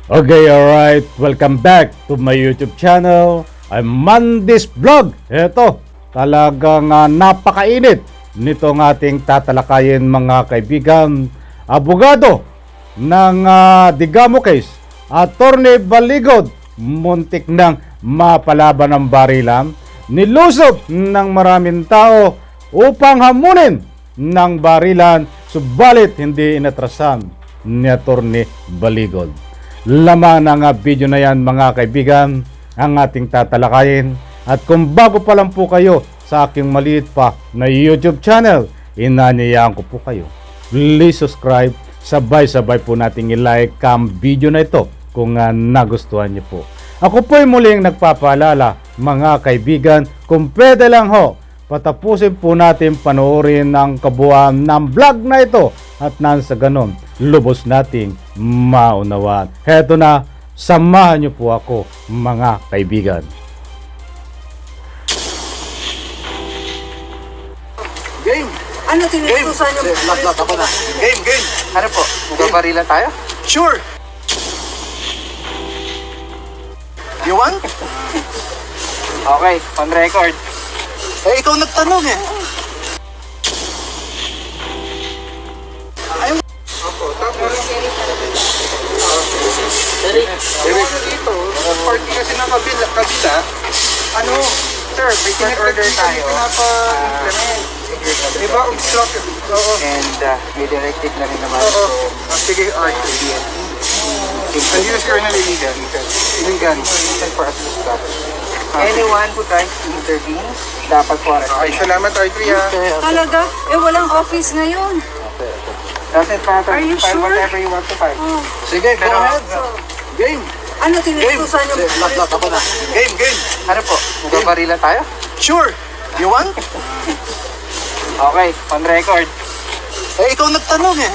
Okay, alright. Welcome back to my YouTube channel. I'm Mandis Vlog. Ito, talagang napakainit nitong ating tatalakayin mga kaibigan. Abogado ng Digamo case, Attorney Baligod, muntik nang mapalaban ng barilan. Nilusob ng maraming tao upang hamunin ng barilan, subalit hindi inatrasan ni Attorney Baligod. Lamang ng video na yan mga kaibigan ang ating tatalakayin. At kung bago pa lang po kayo sa aking maliit pa na YouTube channel, inanyayahan ko po kayo, please subscribe. Sabay-sabay po nating i-like ang video na ito kung nagustuhan niyo po. Ako po'y muling nagpapaalala mga kaibigan, kung pwede lang ho, patapusin po natin panoorin ang kabuuan ng vlog na ito at nang sa ganon, lubos nating maunawaan. Heto na, samahan niyo po ako mga kaibigan. Game! Ano tinutusan niyo? Lat ako na. Game! Ano po? Magpaparilan tayo? Sure! You want? Okay, on record. Eh, ikaw nagtanong eh. Ayaw. Opo, tapos. Eric, dito, party kasi ng kabila, ano, Sir, frequent order tayo. Pinapa-implement. Diba, obstruct. Oo. And may directive na rin naman. Oo. So, Sige, art. Hindi na siguro naliligan. Iligan. reason for us to stop. Anyone who tries to intervene, dapat po Okay, salamat, R3 ha. Talaga? Eh, walang office ngayon. Doesn't matter. Are you File sure? whatever you want to file. Oh. Sige, go ahead. Game! Ano tinutusan niyo? Lat ako na. Game! Ano po? Magpaparilan tayo? Sure! You want? Okay, on record. Eh, ikaw nagtanong eh.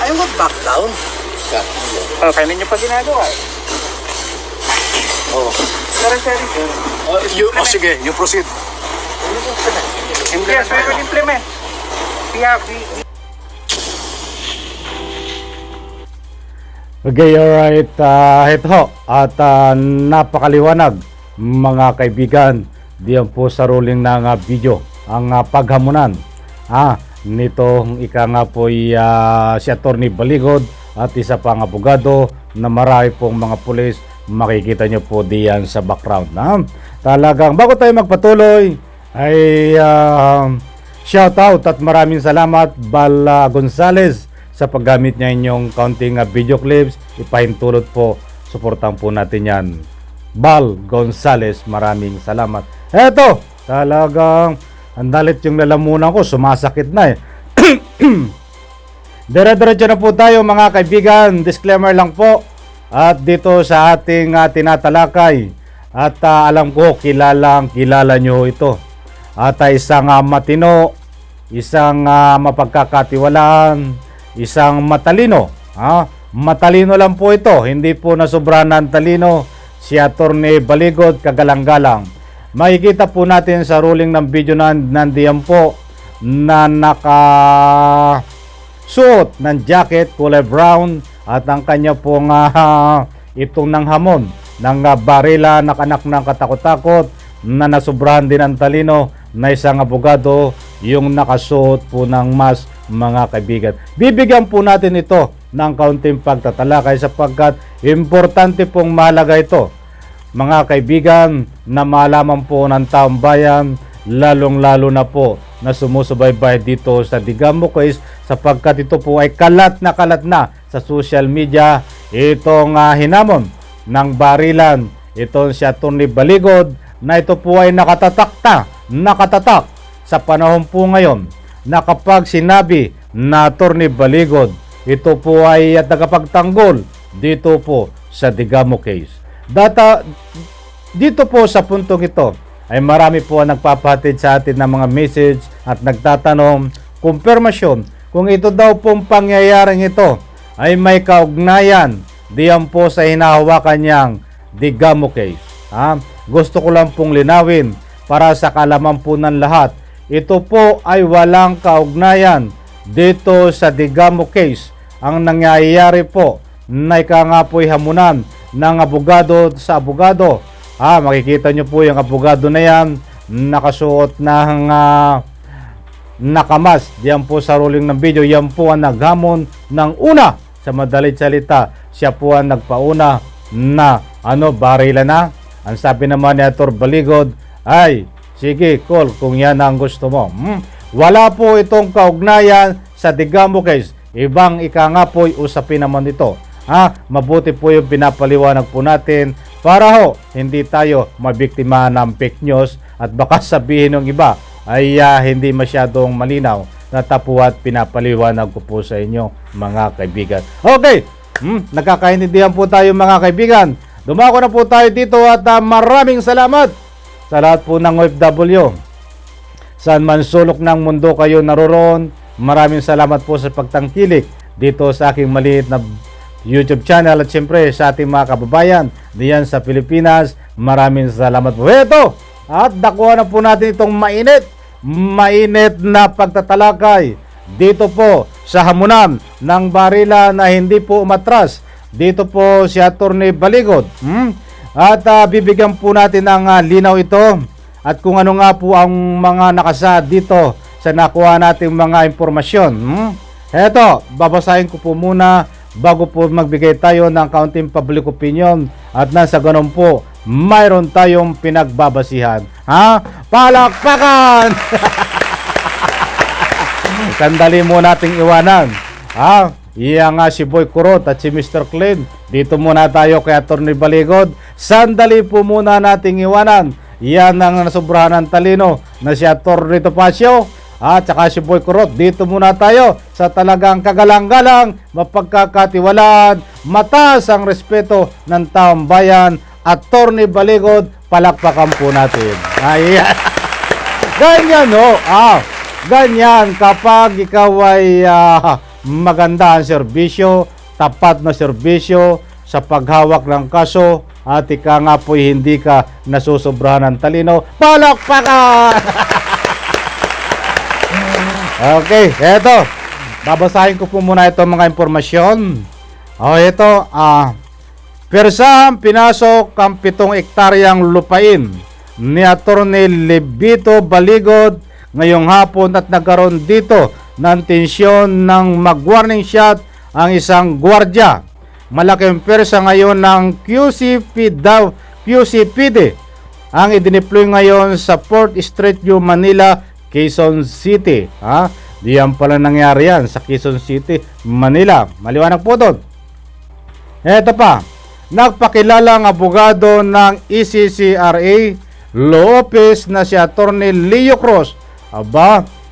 Ayaw mag-back down. Oh, kailan nyo pa ginagawa eh? Oo. Pero sir, Sige, you proceed. yes, we will implement. We Okay, alright. Ito ho. At napakaliwanag mga kaibigan. Diyan po sa ruling ng video ang paghamunan nitong ika nga po si Attorney Baligod at isa pang abogado na marami pong mga pulis. Makikita nyo po diyan sa background. Talagang bago tayo magpatuloy ay shout out at maraming salamat Bal Gonzales sa paggamit niya inyong counting video clips. Ipahintulot po, suportahan po natin yan. Bal Gonzales, maraming salamat. Eto, talagang andalit yung lalamunan ko, sumasakit na eh. Dire-diretso na po tayo mga kaibigan. Disclaimer lang po. At dito sa ating tinatalakay, at alam ko kilala nyo ito. At isang matino, isang mapagkakatiwalaan, isang matalino. Matalino lang po ito, hindi po nasobrahan ng talino. Si Attorney Baligod, kagalang-galang. Makikita po natin sa ruling ng video nandiyan po na nakasuot ng jacket kulay brown at ang kanya pong itong ng hamon ng barila, nakanak ng katakot-takot na nasubrahan din ang talino na isang abogado yung nakasuot po ng mask mga kaibigan. Bibigyan po natin ito ng kaunting pagtatalakay sapagkat importante pong mahalaga ito mga kaibigan na malaman po ng taong bayan, lalong-lalo na po na sumusubaybay dito sa Digamo case sapagkat ito po ay kalat na sa social media. Itong hinamon ng barilan, itong si Attorney Baligod na ito po ay nakatatak sa panahon po ngayon na kapag sinabi na Attorney Baligod, ito po ay tagapagtanggol dito po sa Digamo case. Dito po sa puntong ito ay marami po ang nagpapahatid sa atin ng mga message at nagtatanong kumpirmasyon kung ito daw pong pangyayaring ito ay may kaugnayan diyan po sa hinahawakan niyang Digamo case. Gusto ko lang pong linawin para sa kaalaman po ng lahat. Ito po ay walang kaugnayan dito sa Digamo case. Ang nangyayari po na ika nga po'y hamunan ng abogado sa abogado. Makikita nyo po yung abogado na yan, nakasuot ng nakamas. Diyan po sa ruling ng video, yan po ang naghamon ng una. Sa madalit salita, siya po ang nagpauna na barilan na. Ang sabi naman ni Ator Baligod, ay sige, call kung yan ang gusto mo. Wala po itong kaugnayan sa Digamo case. Ibang ika nga po'y usapin naman ito. Mabuti po yung pinapaliwanag po natin para hindi tayo mabiktima ng fake news at baka sabihin ng iba ay hindi masyadong malinaw na tapuat pinapaliwanag ko po sa inyo mga kaibigan. Okay, nagkakaintindihan po tayo mga kaibigan. Dumako na po tayo dito at maraming salamat sa lahat po ng OFW. Saan man sulok ng mundo kayo naroroon, maraming salamat po sa pagtangkilik dito sa aking maliit na YouTube channel at siyempre sa ating mga kababayan diyan sa Pilipinas. Maraming salamat po. Ito, at dakuha na po natin itong mainit na pagtatalakay dito po sa hamunan ng barila na hindi po umatras. Dito po si Attorney Baligod. At bibigyan po natin ng linaw ito at kung ano nga po ang mga nakasaad dito sa nakuha nating mga impormasyon. Eto, babasahin ko po muna bago po magbigay tayo ng kaunting public opinion at nasa ganun po, mayroon tayong pinagbabasihan. Palakpakan! Sandali mo nating iwanan. Iya nga si Boy Kurot at si Mr. Clean. Dito muna tayo kay Attorney Baligod. Sandali po muna nating iwanan. Yan ang nasobrahan ng talino na si Attorney Topacio at saka si Boy Kurot. Dito muna tayo sa talagang kagalang-galang, mapagkakatiwalaan, mataas ang respeto ng taong bayan. Attorney Baligod, palakpakan po natin. Ayan. Ganyan ganyan kapag ikaw ay maganda ang serbisyo, tapat na serbisyo sa paghawak ng kaso at ika nga po hindi ka nasusobrahan ng talino, palakpakan! Okay, eto. Babasahin ko po muna ito mga impormasyon. Ito, persahang pinasok ang 7 ektaryang lupain ni Attorney Levito Baligod ngayong hapon at nagkaroon dito ng tensyon ng mag-warning shot ang isang gwardya. Malaking persa ngayon ng QCPD ang idineploy ngayon sa Port Street View, Manila, Quezon City. Diyan pala nangyari yan sa Quezon City, Manila. Maliwanag po doon. Eto pa, nagpakilalang abogado ng ECCRA Law Office na si Attorney Leo Cruz.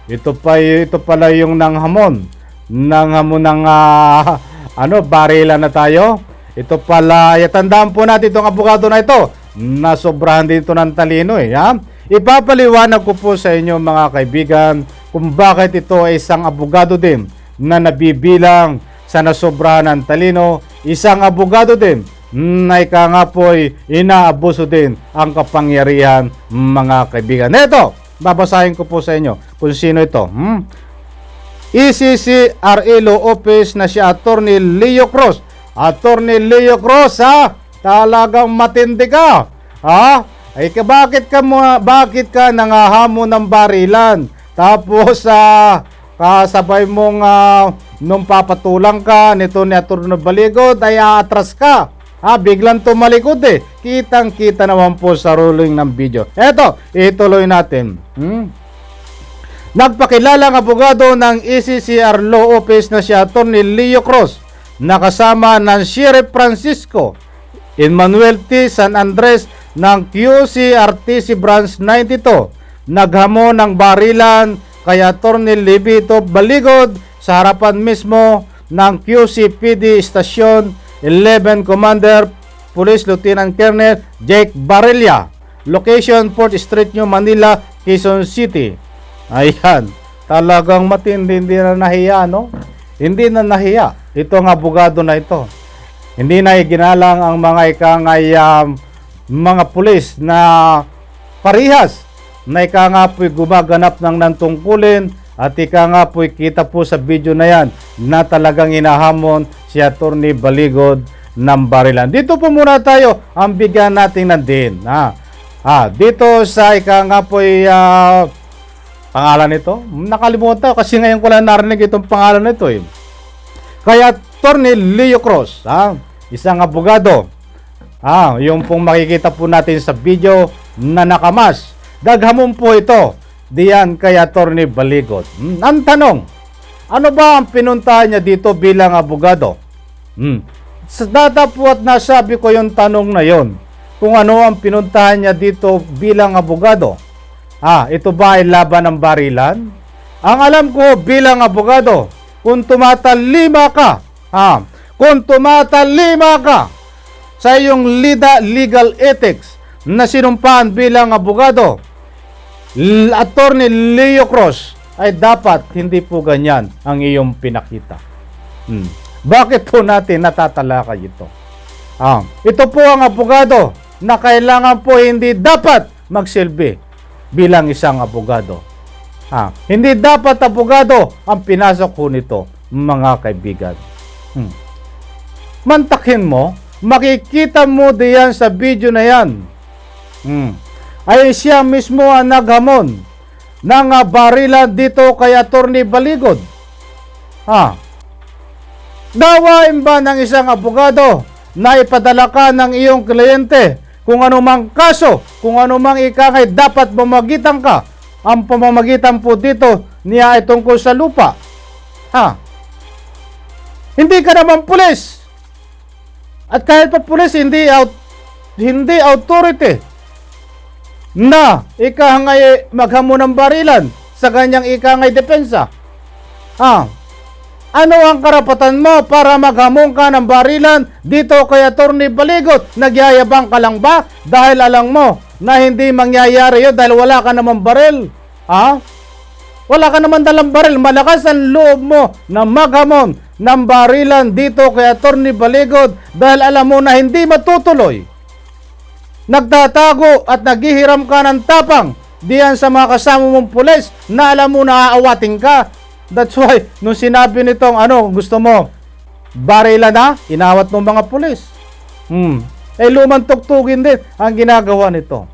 Ito pala yung nanghamon ng barila na tayo. Ito pala, tandaan po natin itong abogado na ito. Nasobrahan dito ng talino Ipapaliwanag ko po sa inyo mga kaibigan kung bakit ito ay isang abogado din na nabibilang sa nasobrahan ng talino. Isang abogado din na ika nga po'y inaabuso din ang kapangyarihan mga kaibigan. Ito, babasahin ko po sa inyo kung sino ito. ECCRA Law Office na si Attorney Leo Cruz. Attorney Leo Cruz, talagang matindi ka. Bakit ka nangahamon ng barilan? Tapos kasabay mong nung papatulang ka nito ni Attorney Baligod ay aatras ka. Biglang tumalikod Kitang-kita naman po sa ruling ng video. Eto, ituloy natin. Nagpakilalang abogado ng ECCR Law Office na si Attorney Leo Cruz, nakasama ng Sheriff Francisco Emmanuel T. San Andres ng QCRTC Branch 92, naghamon ng barilan kay Attorney Levito Baligod sa harapan mismo ng QCPD Station 11 Commander Police Lieutenant Colonel Jake Barilla, location Port Street New Manila, Quezon City. Ayan, talagang matindi, hindi na nahiya, Hindi na nahiya itong abogado na ito. Hindi na iginalang ang mga mga pulis na parihas na ika nga po'y gumaganap ng nantungkulin At ika nga po, kita po sa video na yan na talagang hinahamon si Atty. Baligod ng barilan. Dito po muna tayo ang bigyan natin ng din. Dito sa ika nga po pangalan nito, nakalimutan kasi ngayon ko lang narinig itong pangalan nito eh. Kaya Atty. Leo Cruz, isang abogado. Yung pong makikita po natin sa video na nakamas. Daghamon po ito diyan kay Atty. Baligod. Ang tanong, ano ba ang pinuntahan niya dito bilang abogado? Sa data po at nasabi ko yung tanong na yon. Kung ano ang pinuntahan niya dito bilang abogado. Ito ba ay laban ng barilan? Ang alam ko bilang abogado, kung tumatalima ka sa iyong legal ethics na sinumpaan bilang abogado, Atty. Leo Cruz, ay dapat hindi po ganyan ang iyong pinakita. Bakit po natin natatalakay ito? Ito po ang abogado na kailangan po hindi dapat magsilbi bilang isang abogado. Hindi dapat abogado ang pinasok po nito, mga kaibigan. Mantakin mo, makikita mo diyan sa video na yan. Ay siya mismo ang naghamon ng barilan dito kay Atty. Baligod. Dawain ba ng isang abogado na ipadala ka ng iyong kliyente kung anumang kaso, kung anumang ikangay dapat mamagitan ka? Ang pamamagitan po dito niya ay tungkol sa lupa. Hindi ka naman pulis. At kahit pa pulis, hindi authority na ikangay maghamon ng barilan sa kanyang ikangay depensa. Ano ang karapatan mo para maghamon ka ng barilan dito kay Atty. Baligod? Nagyayabang ka lang ba dahil alam mo na hindi mangyayari yun dahil wala ka naman baril? Wala ka naman dalang baril. Malakas ang loob mo na maghamon ng barilan dito kay Atty. Baligod dahil alam mo na hindi matutuloy. Nagtatago at naghihiram ka ng tapang diyan sa mga kasama mong pulis na alam mo na aawatin ka. That's why, nung sinabi nitong gusto mo, barilan na, inawat ng mga pulis. Lumang tuktugin din ang ginagawa nito.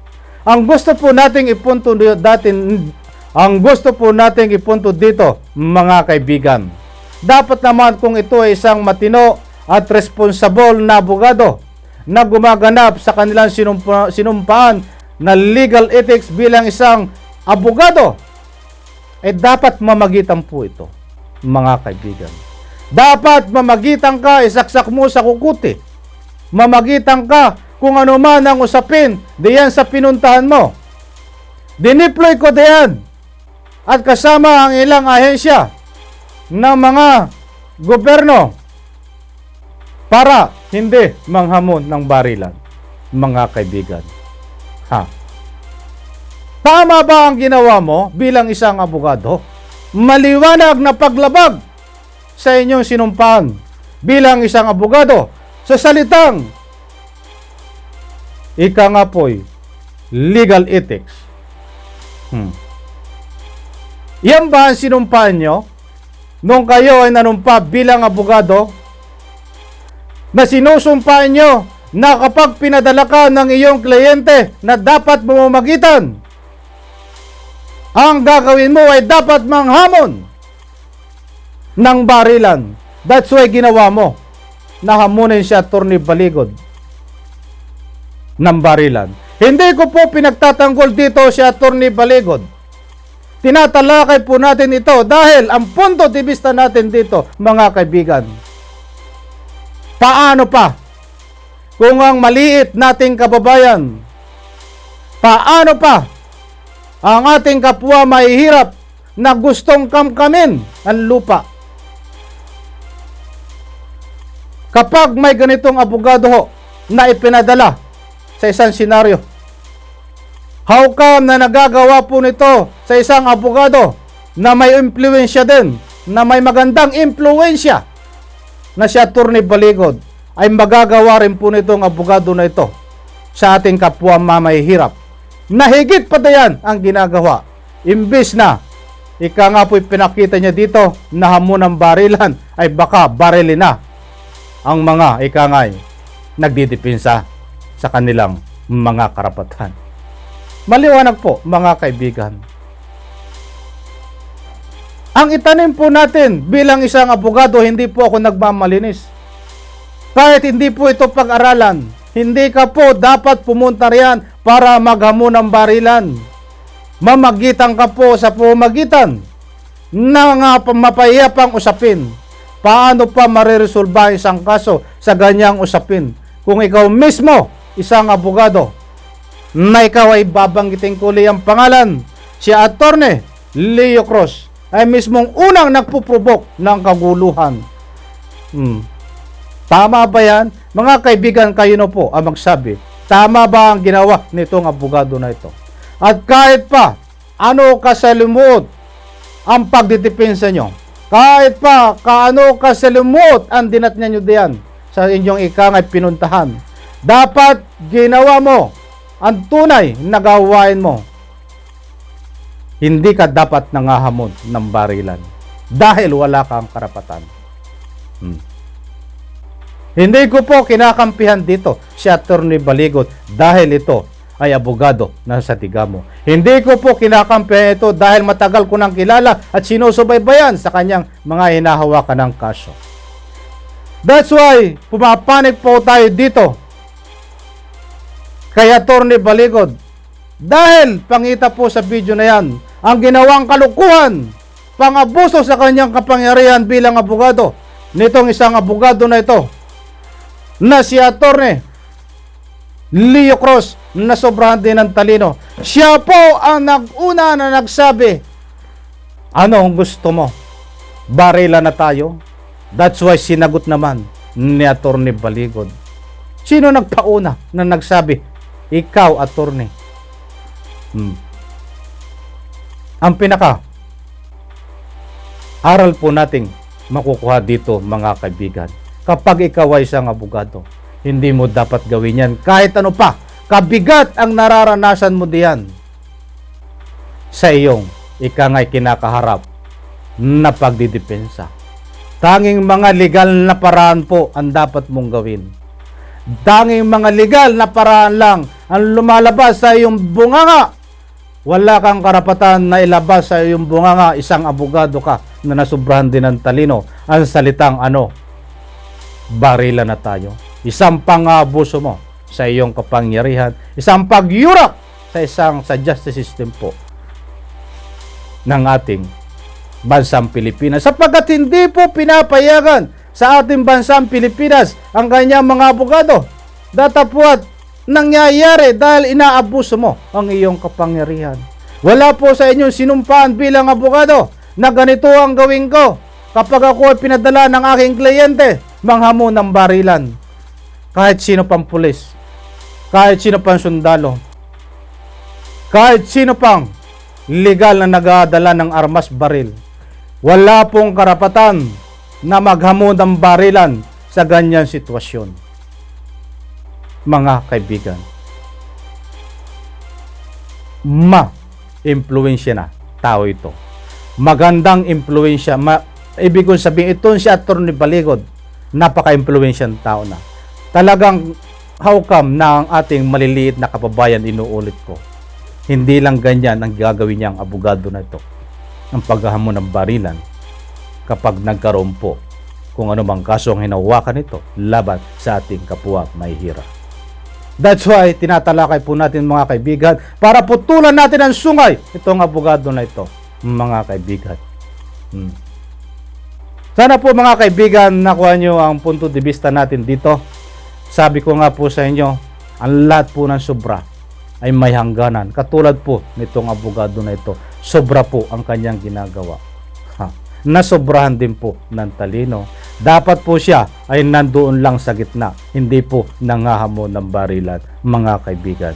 Ang gusto po nating ipunto dito, mga kaibigan, dapat naman kung ito ay isang matino at responsable na abogado na gumaganap sa kanilang sinumpaan na legal ethics bilang isang abogado, dapat mamagitan po ito, mga kaibigan. Dapat mamagitan ka, isaksak mo sa kukuti. Mamagitan ka kung ano man ang usapin diyan sa pinuntahan mo. Diniploy ko diyan at kasama ang ilang ahensya ng mga gobyerno para hindi manghamon ng barilan, mga kaibigan. Tama ba ang ginawa mo bilang isang abogado? Maliwanag na paglabag sa inyong sinumpaan bilang isang abogado sa salitang ika nga po'y legal ethics. Yan ba ang sinumpaan nyo nung kayo ay nanumpa bilang abogado? Na sinusumpaan nyo na kapag pinadala ka ng iyong kliyente na dapat mamamagitan, ang gagawin mo ay dapat manghamon ng barilan. That's why ginawa mo. Nahamunin si Atty. Baligod ng barilan. Hindi ko po pinagtatanggol dito si Atty. Baligod. Tinatalakay po natin ito dahil ang punto de vista natin dito, mga kaibigan, paano pa kung ang maliit nating kababayan, paano pa ang ating kapwa mahihirap na gustong kamkamin ang lupa? Kapag may ganitong abogado na ipinadala sa isang senaryo, how come na nagagawa po nito sa isang abogado na may impluensya din, na may magandang impluensya na si Atty. Baligod, ay magagawa rin po nitong abogado na ito sa ating kapwa mamahihirap? Nahigit pa diyan ang ginagawa. Imbis na ika nga po'y pinakita niya dito na hamon ng barilan ay baka barilin na ang mga ika nga'y nagdidepensa sa kanilang mga karapatan. Maliwanag po mga kaibigan. Ang itanim po natin bilang isang abogado, hindi po ako nagmamalinis. Kahit hindi po ito pag-aralan, hindi ka po dapat pumunta riyan para maghamon ng barilan. Mamagitan ka po sa pamagitan ng mapayapang usapin. Paano pa mariresolba isang kaso sa ganyang usapin? Kung ikaw mismo, isang abogado, na ikaw ay babanggitin ko ang pangalan, si Attorney Leo Cruz, ay mismong unang nagpuprovok ng kaguluhan. Tama ba yan? Mga kaibigan, kayo na po ang magsabi. Tama ba ang ginawa nitong abogado na ito? At kahit pa, ano kasalimuot ang pagdidepensa nyo? Kahit pa, kaano kasalimuot ang dinatnya nyo diyan sa inyong ikangay pinuntahan? Dapat ginawa mo ang tunay na gawain mo. Hindi ka dapat nangahamon ng barilan dahil wala kang karapatan. Hindi ko po kinakampihan dito si Attorney Baligot dahil ito ay abogado na sa Tigamo. Hindi ko po kinakampihan ito dahil matagal ko nang kilala at sinusubaybayan sa kanyang mga hinahawakan ng kaso. That's why pumapanig po tayo dito kay Attorney Baligot dahil pangita po sa video na yan ang ginawang kalukuhan, pang-abuso sa kanyang kapangyarihan bilang abogado nitong isang abogado na ito na si Attorney Leo Cruz na sobrahan din ng talino. Siya po ang nag-una na nagsabi, ano ang gusto mo? Barila na tayo? That's why sinagot naman ni Attorney Baligot. Sino nagpauna na nagsabi, ikaw Attorney? Ang pinaka aral po nating makukuha dito mga kaibigan, kapag ikaw ay isang abogado, hindi mo dapat gawin yan kahit ano pa kabigat ang nararanasan mo diyan sa iyong ikangay kinakaharap na pagdidepensa. Tanging mga legal na paraan po ang dapat mong gawin. Tanging mga legal na paraan lang ang lumalabas sa iyong bunganga. Wala kang karapatan na ilabas sa iyong bunganga, isang abogado ka na nasubrahan din ng talino. Ang salitang barila na tayo. Isang pang-abuso mo sa iyong kapangyarihan. Isang pagyurak sa justice system po ng ating bansang Pilipinas. Sapagkat hindi po pinapayagan sa ating bansang Pilipinas ang kanyang mga abogado. Datapwat nangyayari dahil inaabuso mo ang iyong kapangyarihan. Wala po sa inyong sinumpaan bilang abogado na ganito ang gawin ko kapag ako ay pinadala ng aking kliyente manghamon ng barilan. Kahit sino pang pulis, kahit sino pang sundalo, kahit sino pang legal na nagdadala ng armas baril, wala pong karapatan na maghamon ng barilan sa ganyan sitwasyon. Mga kaibigan, ma-impluensya na tao ito. Magandang impluensya. Ibig kong sabihin, ito si Attorney Baligot, napaka-impluensyang tao na. Talagang how come na ang ating maliliit na kababayan, inuulit ko, hindi lang ganyan ang gagawin niyang abogado na ito, ang paghahamon ng barilan kapag nagkaroon po kung ano mang kaso ang hinawakan nito laban sa ating kapwa mahihirap. That's why tinatalakay po natin mga kaibigan para putulan natin ang sungay itong abogado na ito mga kaibigan. Sana po mga kaibigan nakuha nyo ang punto de vista natin dito. Sabi ko nga po sa inyo, ang lahat po ng sobra ay may hangganan. Katulad po nitong abogado na ito, sobra po ang kanyang ginagawa. Nasobrahan din po ng talino. Dapat po siya ay nandoon lang sa gitna, hindi po nangahamon ng barilan mga kaibigan.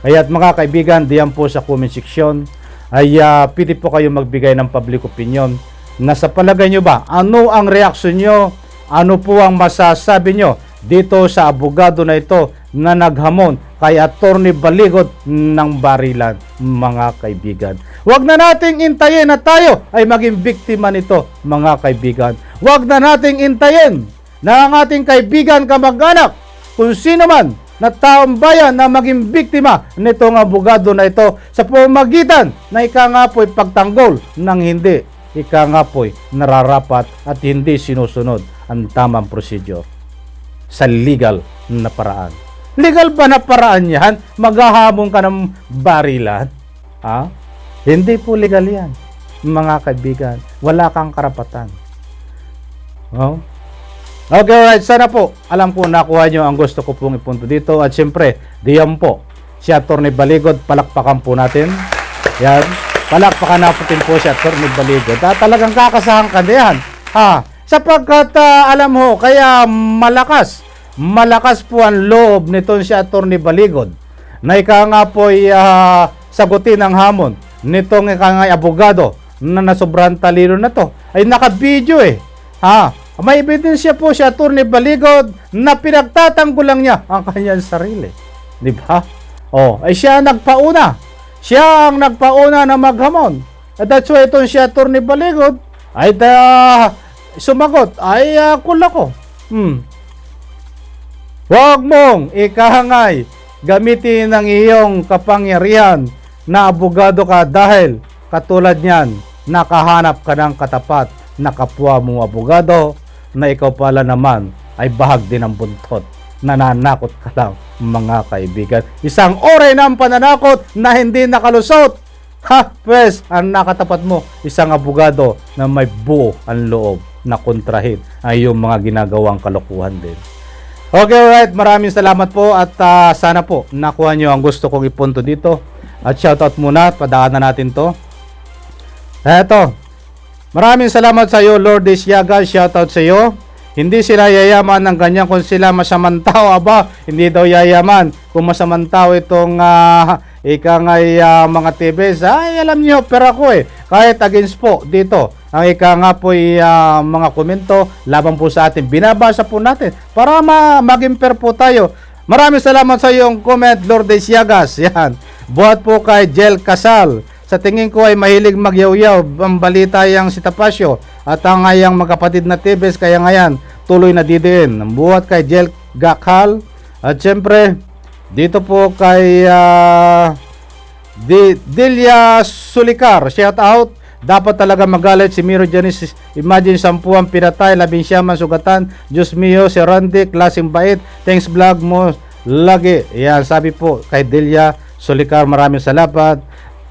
Kaya't mga kaibigan, diyan po sa comment section ay pwede po kayo magbigay ng public opinion na sa palagay nyo ba, ano ang reaksyon nyo, ano po ang masasabi nyo dito sa abogado na ito na naghamon kay Attorney Baligot ng barilan, mga kaibigan. Huwag na nating intayin na tayo ay maging biktima nito, mga kaibigan. Huwag na nating intayin na ang ating kaibigan kamag-anak, kung sino man na taong bayan na maging biktima nitong abogado na ito sa pamamagitan na ika nga po'y pagtanggol ng hindi ika nga po'y nararapat at hindi sinusunod ang tamang procedure sa legal na paraan. Legal ba na paraan yan? Maghahamon ka ng barilan? Ha? Hindi po legal yan, mga kaibigan. Wala kang karapatan. Oh? Okay, alright. Sana po, alam ko nakuha nyo ang gusto ko pong ipunto dito. At siyempre, diyan po, si Attorney Baligot, palakpakan po natin. Yan. Palakpakan natin po si Attorney Baligot. Talagang kakasahan ka diyan. Ha? Sapagkat, alam mo, kaya malakas po ang loob nitong si Attorney Baligot na ika nga po'y sagutin ang hamon nitong ika nga abogado na nasobrang talino na to. Ay naka-video eh. Ha? May ebidensya po si Attorney Baligot na pinagtatanggulang niya ang kanyang sarili. Di ba? Oh, ay siya nagpauna. Siya ang nagpauna na maghamon. At that's why itong si Attorney Baligot ay sumagot. Ay kula ko. Huwag mong ikahangay gamitin ang iyong kapangyarihan na abogado ka dahil katulad niyan, nakahanap ka ng katapat na kapwa mong abogado na ikaw pala naman ay bahag din ng buntot. Nananakot ka lang, mga kaibigan. Isang oray ng pananakot na hindi nakalusot. Ha, pues, ang nakatapat mo, isang abogado na may buo ang loob na kontrahin ay yung mga ginagawang kalokohan din. Okay, alright. Maraming salamat po at sana po nakuha nyo ang gusto kong ipunto dito. At shoutout muna, padaanan natin to. Eto, maraming salamat sa iyo, Lord Isyaga. Shoutout sa iyo. Hindi sila yayaman ng ganyan kung sila masamang tao. Aba, hindi daw yayaman kung masamang tao itong mga TVs. Ay, alam niyo, pero ako kahit against po dito. Ang ika nga po mga komento laban po sa atin. Binabasa po natin para maging fair po tayo. Maraming salamat sa iyong comment, Lord Isyagas. Yan. Buhat po kay Jel Casal. Sa tingin ko ay mahilig magyaw-yaw ang balita yang si Tapasio at ang ayang magkapatid na Tibes kaya ngayon tuloy na didiin. Buhat kay Jel Gakal at syempre dito po kay Delia Sulikar. Shout out. Dapat talaga magalit si Miro Janice. Imagine 10 ang pinatay, 11 man sugatan. Diyos mio, si Randy, klaseng bait. Thanks vlog mo lagi. Yan, sabi po kay Delia Sulikar. Maraming salamat.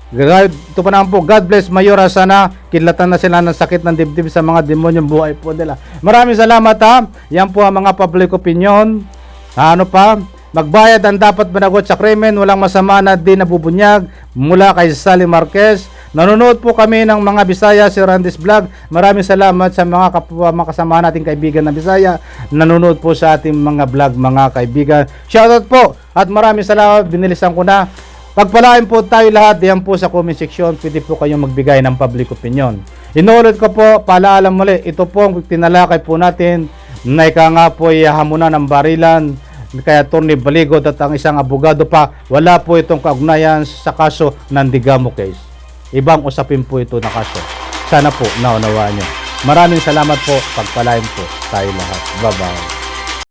Ito pa naman po, God bless Mayora, sana kidlatan na sila ng sakit ng dibdib sa mga demonyong buhay po nila. Maraming salamat ha. Yan po ang mga public opinion. Ano pa? Magbayad ang dapat managot sa krimen, walang masama na di nabubunyag. Mula kay Sally Marquez. Nanonood po kami ng mga Bisaya, si Randy's Vlog. Maraming salamat sa mga kasama nating kaibigan na Bisaya. Nanonood po sa ating mga vlog, mga kaibigan. Shoutout po at maraming salamat, binilisan ko na. Pagpalain po tayo lahat, diyan po sa comment section, pwede po kayong magbigay ng public opinion. Inuulit ko po, paalala muli, ito po ang tinalakay po natin na ika nga po hamunan ng barilan kaya Attorney Baligot at ang isang abogado pa. Wala po itong kaugnayan sa kaso ng Digamo case. Ibang usapin po ito na kaso. Sana po naunawaan nyo. Maraming salamat po, pagpalain po tayo lahat. Bye-bye.